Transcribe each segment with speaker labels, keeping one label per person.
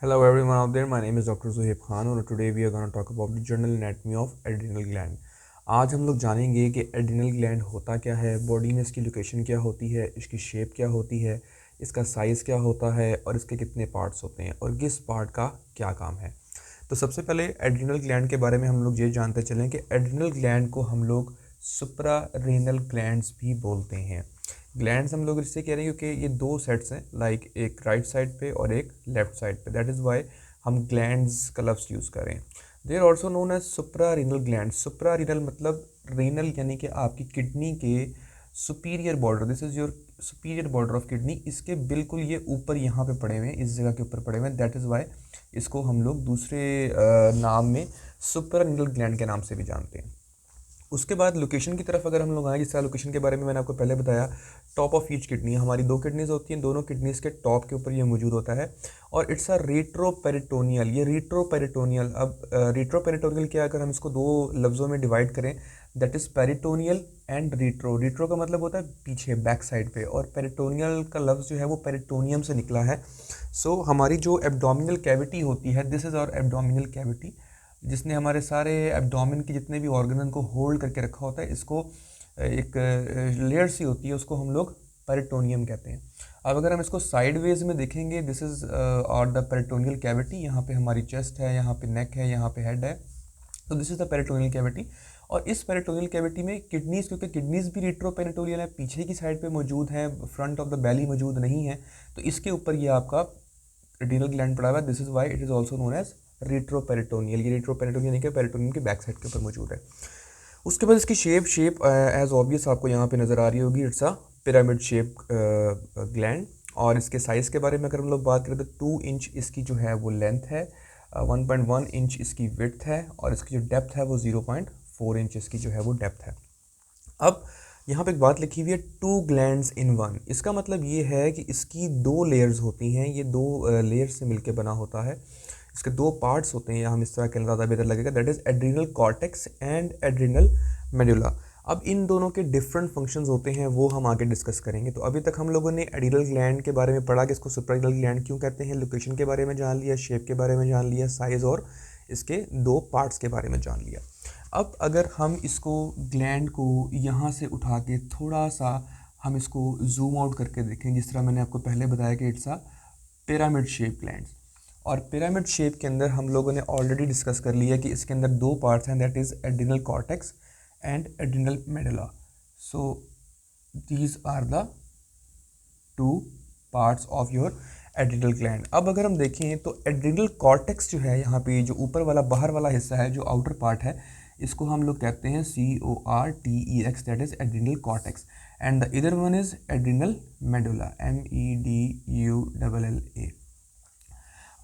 Speaker 1: Hello everyone out there, my name is Dr. Zuhaib Khan and today we are going to talk about the general anatomy of adrenal gland. आज हम लोग जानेंगे कि adrenal gland होता क्या है, body में इसकी लोकेशन क्या होती है, इसकी शेप क्या होती है, इसका साइज़ क्या होता है और इसके कितने पार्ट्स होते हैं और किस पार्ट का क्या काम है। तो सबसे पहले एड्रिनल ग्लैंड के बारे में हम लोग ये जानते चलें कि एड्रिनल ग्लैंड को हम लोग सुप्रा रीनल ग्लैंड्स भी बोलते हैं। ग्लैंड्स हम लोग इससे कह रहे हैं क्योंकि ये दो सेट्स हैं, लाइक एक राइट साइड पे और एक लेफ्ट साइड पे, दैट इज़ वाई हम ग्लैंड्स का लफ्ज़ यूज़ करें। They are also known as supra renal gland. Supra renal मतलब रीनल यानी कि आपकी किडनी के superior border, this is your superior border of kidney, इसके बिल्कुल ये ऊपर यहाँ पे पड़े हुए हैं, इस जगह के ऊपर पड़े हुए हैं, दैट इज़ वाई इसको हम लोग दूसरे नाम में सुप्रा रीनल ग्लैंड के नाम से भी जानते हैं। उसके बाद लोकेशन की तरफ अगर हम लोग आए, जिस तरह लोकेशन के बारे में मैंने आपको पहले बताया, टॉप ऑफ ईच किडनी, हमारी दो किडनीज होती हैं, दोनों किडनीज के टॉप के ऊपर ये मौजूद होता है और इट्स अ रेट्रोपेरिटोनियल। ये रेट्रोपेरिटोनियल, अब रेट्रोपेरिटोनियल क्या, अगर हम इसको दो लफ्ज़ों में डिवाइड करें, that is peritoneal and retro. Retro का मतलब होता है पीछे, बैक साइड पे, और पेरिटोनियल का लफ्ज़ जो है वो पेरिटोनियम से निकला है। सो हमारी जो एब्डोमिनल कैविटी होती है, this is our abdominal cavity, जिसने हमारे सारे एब्डोमेन के जितने भी ऑर्गन को होल्ड करके रखा होता है, इसको एक लेयर सी होती है, उसको हम लोग पेरिटोनियम कहते हैं। अब अगर हम इसको साइडवेज में देखेंगे, दिस इज़ और द पेरिटोनियल कैविटी, यहाँ पे हमारी चेस्ट है, यहाँ पे नेक है, यहाँ पे हेड है, तो this is the peritoneal cavity. और इस पेरिटोनियल कैविटी में किडनीज़, क्योंकि किडनीज़ भी रेट्रोपेरिटोनियल है, पीछे की साइड पे मौजूद है, फ्रंट ऑफ द बैली मौजूद नहीं है, तो इसके ऊपर ये आपका एड्रिनल ग्लैंड पड़ा हुआ है। This is why it is also known as retroperitoneal. ये रेट्रोपेरिटोनियल यानी कि पेरिटोनियम के बैक साइड के ऊपर मौजूद है। उसके बाद इसकी शेप एज ऑब्वियस आपको यहाँ पे नज़र आ रही होगी, it's a pyramid shape gland. और इसके साइज़ के बारे में अगर हम लोग बात करें तो 2 इंच इसकी जो है वो लेंथ है, 1.1 इंच इसकी विड्थ है और इसकी जो डेप्थ है वो 0.4 इंच इसकी जो है वो डेप्थ है। अब यहाँ पे एक बात लिखी हुई है, 2 ग्लैंड्स इन 1। इसका मतलब ये है कि इसकी दो लेयर्स होती हैं, ये दो लेयर्स से मिलकर बना होता है, इसके दो पार्ट्स होते हैं, या हम इस तरह कहना ज़्यादा बेहतर लगेगा, that is adrenal cortex and adrenal medulla. अब इन दोनों के डिफरेंट फंक्शंस होते हैं, वो हम आगे डिस्कस करेंगे। तो अभी तक हम लोगों ने एड्रिनल ग्लैंड के बारे में पढ़ा कि इसको सुप्रारीनल ग्लैंड क्यों कहते हैं, लोकेशन के बारे में जान लिया, शेप के बारे में जान लिया, साइज़ और इसके दो पार्ट्स के बारे में जान लिया। अब अगर हम इसको ग्लैंड को यहाँ से उठा के थोड़ा सा हम इसको जूम आउट करके देखें, जिस तरह मैंने आपको पहले बताया कि it's a pyramid shape gland. और पिरामिड शेप के अंदर हम लोगों ने ऑलरेडी डिस्कस कर लिया कि इसके अंदर दो पार्ट्स हैं, that is adrenal cortex and adrenal medulla. So these are the two parts of your adrenal gland. अब अगर हम देखें तो एड्रिनल कॉर्टेक्स जो है, यहाँ पे जो ऊपर वाला बाहर वाला हिस्सा है, जो आउटर पार्ट है, इसको हम लोग कहते हैं CORTEX, that is adrenal cortex, and the इधर one is adrenal medulla, MEDULLA।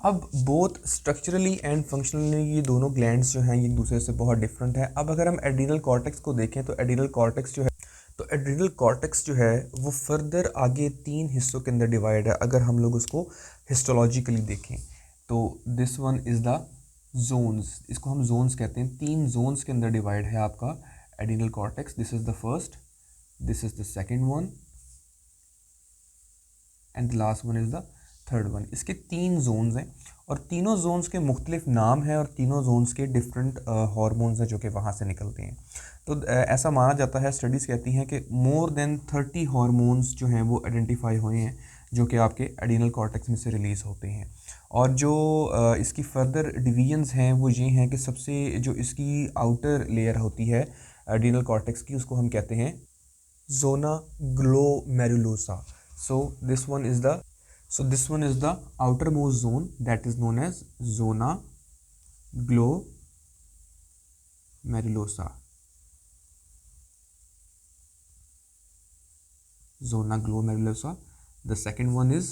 Speaker 1: अब बोथ स्ट्रक्चरली एंड फंक्शनली ये दोनों ग्लैंड्स जो हैं ये एक दूसरे से बहुत डिफरेंट है। अब अगर हम एड्रिनल कॉर्टेक्स को देखें तो एड्रिनल कॉर्टेक्स जो है, तो एड्रिनल कॉर्टेक्स जो है वो फर्दर आगे 3 हिस्सों के अंदर डिवाइड है। अगर हम लोग उसको हिस्टोलॉजिकली देखें तो this one is the zones, इसको हम जोन्स कहते हैं, 3 जोन्स के अंदर डिवाइड है आपका adrenal cortex. This is the first, this is the second one and the last one is the third one. इसके 3 जोन्स हैं और तीनों जोन्स के मुख्तलिफ नाम हैं और तीनों जोन्स के डिफरेंट हार्मोन्स हैं जो कि वहाँ से निकलते हैं। तो ऐसा माना जाता है, स्टडीज़ कहती हैं कि मोर देन 30 हार्मोन्स जो हैं वो आइडेंटिफाई हुए हैं जो कि आपके एड्रिनल कॉर्टेक्स में से रिलीज़ होते हैं। और जो इसकी फर्दर डिवीजन्स हैं वो ये हैं कि सबसे जो इसकी आउटर लेयर होती है एड्रिनल कॉर्टेक्स की, उसको हम कहते हैं zona glomerulosa. So this one is the so this one is the outermost zone, that is known as zona glomerulosa. Zona glomerulosa. The second one is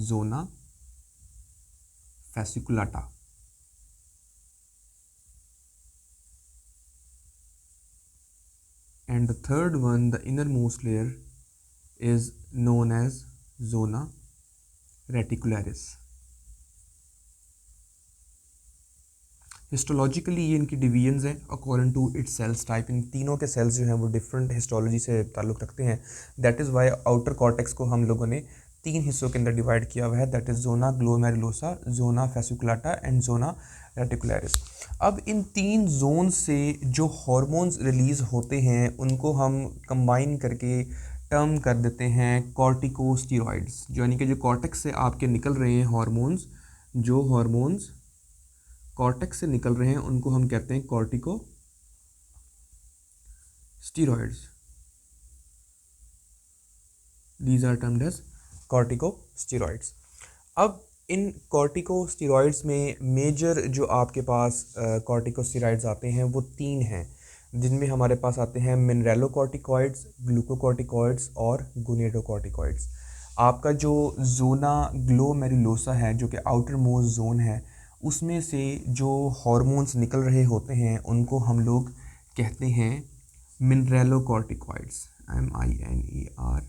Speaker 1: zona fasciculata. And the third one, the innermost layer, is known as zona reticularis. Histologically ये इनकी divisions हैं according to its cells type. इन तीनों के sales जो हैं वो different histology से ताल्लुक़ रखते हैं, that is Y outer cortex को हम लोगों ने तीन हिस्सों के अंदर डिवाइड किया हुआ है, that is zona glomerulosa, zona fasciculata and zona reticularis. अब इन तीन जोन से जो हॉर्मोन्स रिलीज़ होते हैं उनको हम कंबाइन करके टर्म कर देते हैं कॉर्टिकोस्टेरॉइड्स, यानी कि जो कॉर्टेक्स से आपके निकल रहे हैं हॉर्मोन्स, जो हॉर्मोन्स कॉर्टेक्स से निकल रहे हैं उनको हम कहते हैं corticosteroids. These are termed as corticosteroids। अब इन कॉर्टिकोस्टेरॉइड्स में मेजर जो आपके पास कॉर्टिकोस्टेरॉइड्स आते हैं वो तीन हैं, जिनमें हमारे पास आते हैं मिनरेलोकॉर्टिकॉइड्स, ग्लूकोकॉर्टिकॉइड्स और गोनेडोकॉर्टिकॉइड्स। आपका जो जोना ग्लोमेरुलोसा है जो कि आउटर मोस्ट जोन है, उसमें से जो हॉर्मोन्स निकल रहे होते हैं उनको हम लोग कहते हैं mineralocorticoids, MINER।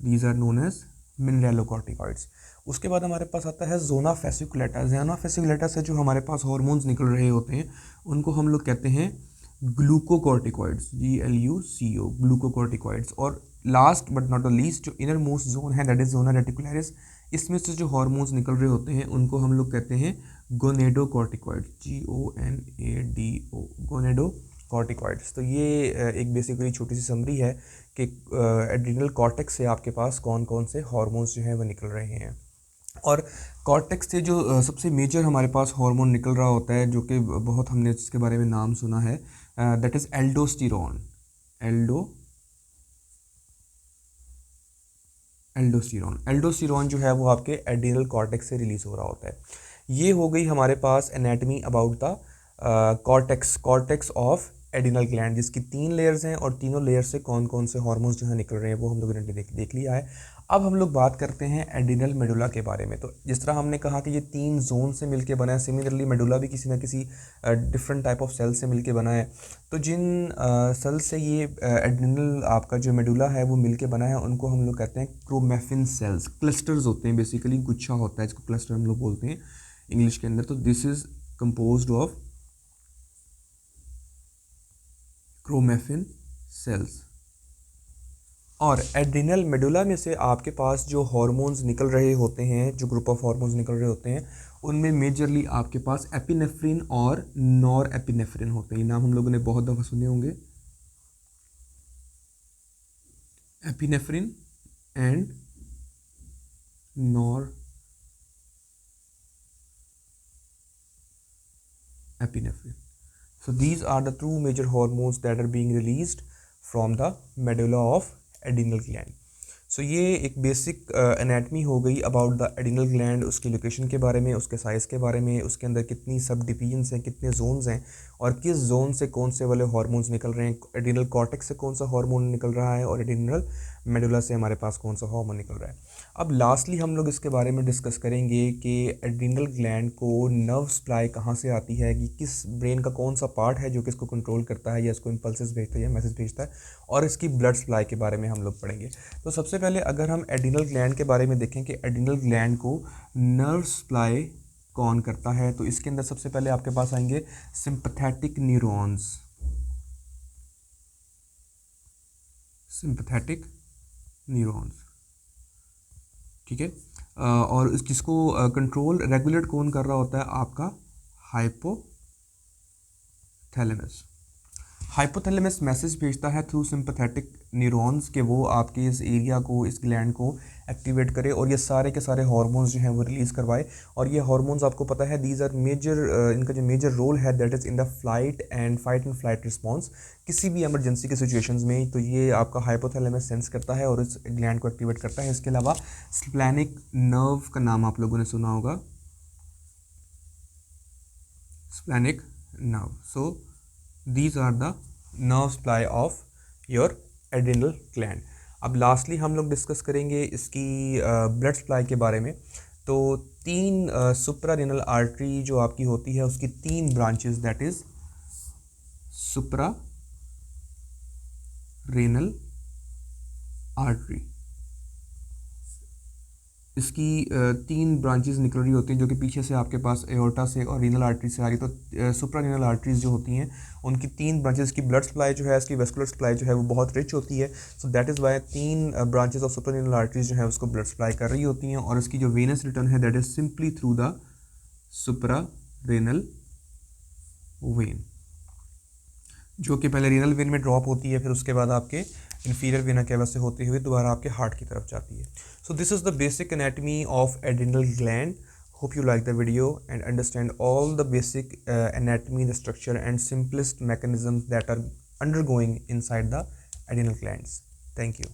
Speaker 1: These are known as mineralocorticoids. उसके बाद हमारे पास आता है जोना फेसिकुलेटा। जोना फेसिकुलेटा से जो हमारे पास हॉर्मोन्स निकल रहे होते हैं उनको हम लोग कहते हैं ग्लूकोकॉर्टिकॉइड्स, GLUCO, ग्लूकोकॉर्टिकॉइड्स। और last but not the least जो इनर मोस्ट जोन है दैट इज जोना रेटिकुलरिस, इसमें से जो हॉर्मोन्स निकल रहे होते हैं उनको हम लोग कहते हैं गोनेडोकॉर्टिकॉइड्स, GONADO, गोनेडोकॉर्टिकॉइड्स। तो ये एक बेसिकली छोटी सी समरी है कि एड्रिनल कॉर्टेक्स से आपके पास कौन कौन से हार्मोन्स जो हैं वो निकल रहे हैं। और कॉर्टेक्स से जो सबसे मेजर हमारे पास हार्मोन निकल रहा होता है, जो कि बहुत हमने इसके बारे में नाम सुना है, दैट इज़ एल्डोस्टेरॉन। एल्डोस्टेरॉन जो है वो आपके एड्रिनल कॉर्टेक्स से रिलीज़ हो रहा होता है। ये हो गई हमारे पास anatomy about the cortex of adrenal gland, जिसकी तीन लेयर्स हैं और तीनों लेयर से कौन कौन से हार्मोन्स जो है निकल रहे हैं वो हम लोगों ने देख लिया है। अब हम लोग बात करते हैं एड्रिनल मेडुला के बारे में। तो जिस तरह हमने कहा कि ये तीन जोन से मिलके बना है, सिमिलरली मेडुला भी किसी न किसी डिफरेंट टाइप ऑफ सेल से मिलके बना है। तो जिन सेल से ये एड्रिनल आपका जो मेडुला है वो मिलके बना है उनको हम लोग कहते हैं क्रोमेफिन सेल्स। क्लस्टर्स होते हैं, बेसिकली गुच्छा होता है, इसको क्लस्टर हम लोग बोलते हैं इंग्लिश के अंदर। तो this is composed of chromaffin cells. और एड्रिनल मेडुला में से आपके पास जो हार्मोन्स निकल रहे होते हैं, जो ग्रुप ऑफ हार्मोन्स निकल रहे होते हैं, उनमें मेजरली आपके पास एपिनेफ्रिन और नॉर एपिनेफ्रिन होते हैं। ये नाम हम लोगों ने बहुत दफ़ा सुने होंगे, epinephrine and nor epinephrine. So these are the two major hormones that are being released from the medulla of adrenal gland। सो ये एक बेसिक एनाटमी हो गई अबाउट द एड्रिनल ग्लैंड, उसकी लोकेशन के बारे में, उसके साइज़ के बारे में, उसके अंदर कितनी सब डिवीजन्स हैं, कितने जोन्स हैं और किस जोन से कौन से वाले हार्मोन्स निकल रहे हैं। एड्रिनल कॉर्टेक्स से कौन सा हार्मोन निकल रहा है और एड्रिनल मेडुला से हमारे पास कौन सा हार्मोन निकल रहा है। अब लास्टली हम लोग इसके बारे में डिस्कस करेंगे कि एड्रिनल ग्लैंड को नर्व सप्लाई कहाँ से आती है, कि किस ब्रेन का कौन सा पार्ट है जो कि इसको कंट्रोल करता है या इसको इम्पल्सेस भेजता है या मैसेज भेजता है, और इसकी ब्लड सप्लाई के बारे में हम लोग पढ़ेंगे। तो सबसे पहले अगर हम एड्रिनल ग्लैंड के बारे में देखें कि एड्रिनल ग्लैंड को नर्व सप्लाई कौन करता है, तो इसके अंदर सबसे पहले आपके पास आएंगे सिंपैथेटिक न्यूरॉन्स। सिंपैथेटिक न्यूरॉन्स, ठीक है। और जिसको कंट्रोल रेगुलेट कौन कर रहा होता है, आपका हाइपोथैलेमस। हाइपोथैलेमस मैसेज भेजता है थ्रू सिंपैथेटिक न्यूरॉन्स कि वो आपके इस एरिया को, इस ग्लैंड को एक्टिवेट करे और ये सारे के सारे हार्मोन्स जो हैं वो रिलीज़ करवाए। और ये हार्मोन्स आपको पता है दीज आर मेजर, इनका जो मेजर रोल है that is in the fight and flight response. किसी भी एमरजेंसी के सिचुएशंस में तो ये आपका हाइपोथैलेमस सेंस करता है और इस ग्लैंड को एक्टिवेट करता है। इसके अलावा स्प्लैनिक नर्व का नाम आप लोगों ने सुना होगा, splanchnic nerve. So these are the nerve supply of your adrenal gland। अब लास्टली हम लोग डिस्कस करेंगे इसकी ब्लड सप्लाई के बारे में। तो तीन सुप्रारेनल आर्टरी जो आपकी होती है उसकी तीन ब्रांचेस, दैट इज सुप्रारेनल आर्टरी। इसकी 3 ब्रांचेस निकल रही होती हैं, जो कि पीछे से आपके पास एओर्टा से और रीनल आर्टरी से आ रही। तो सुप्रा रीनल आर्टरीज जो होती हैं उनकी 3 ब्रांचेस की ब्लड सप्लाई जो है, इसकी वेस्कुलर सप्लाई जो है वो बहुत रिच होती है। So that is Y 3 branches of supra renal arteries जो है उसको ब्लड सप्लाई कर रही होती हैं। और इसकी जो वेनस रिटर्न है that is simply through the supra renal vein, जो कि पहले रीनल वेन में ड्रॉप होती है, फिर उसके बाद आपके इंफीरियर वेना कैवा से होते हुए दोबारा आपके हार्ट की तरफ जाती है। So this is the basic anatomy of adrenal gland. Hope you like the video and understand all the basic anatomy, the structure and simplest mechanisms that are undergoing inside the adrenal glands. Thank you.